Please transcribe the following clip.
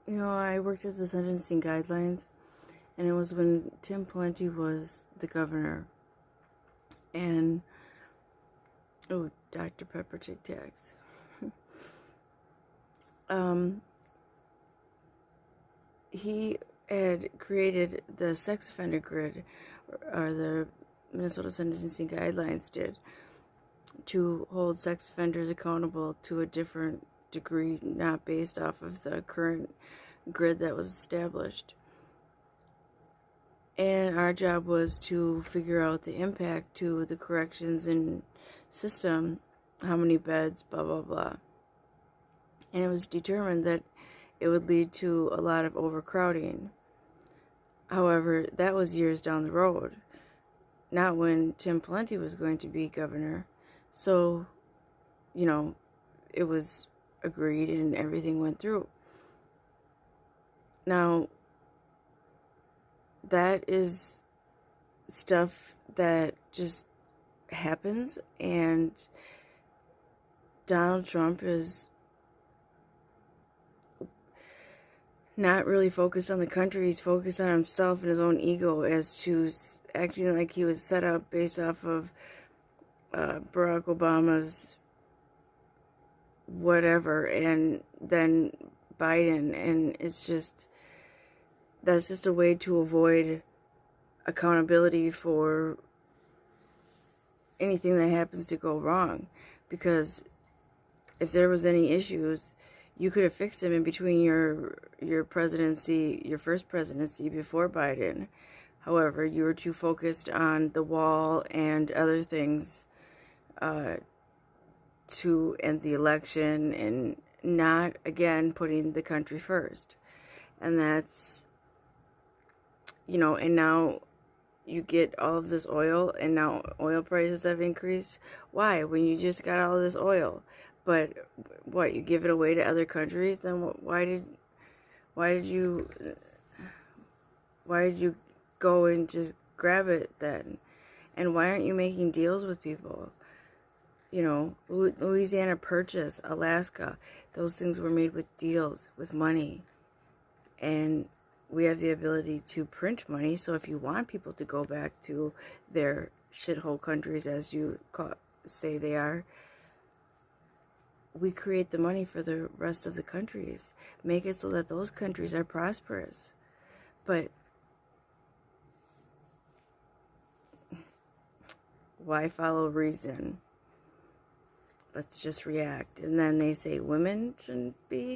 I worked at the sentencing guidelines, and it was when Tim Pawlenty was the governor. And, oh, Dr. Pepper Tic Tacs. He had created the sex offender grid, or the Minnesota Sentencing Guidelines did, to hold sex offenders accountable to a different degree, not based off of the current grid that was established. And our job was to figure out the impact to the corrections and system, how many beds, blah, blah, blah. And it was determined that it would lead to a lot of overcrowding. However, that was years down the road, not when Tim Pawlenty was going to be governor. So, it was agreed and everything went through. Now, that is stuff that just happens, and Donald Trump is not really focused on the country. He's focused on himself and his own ego, as to acting like he was set up based off of Barack Obama's whatever, and then Biden, and that's just a way to avoid accountability for anything that happens to go wrong. Because if there was any issues, you could have fixed them in between your presidency, your first presidency before Biden. However, you were too focused on the wall and other things to end the election, and not, again, putting the country first. And that's, and now you get all of this oil, and now oil prices have increased. Why? When you just got all of this oil. But what, you give it away to other countries? Then why did you go and just grab it then? And why aren't you making deals with people? Louisiana Purchase, Alaska, those things were made with deals, with money. And we have the ability to print money, so if you want people to go back to their shithole countries, as you say they are, we create the money for the rest of the countries. Make it so that those countries are prosperous. But why follow reason? Let's just react. And then they say women shouldn't be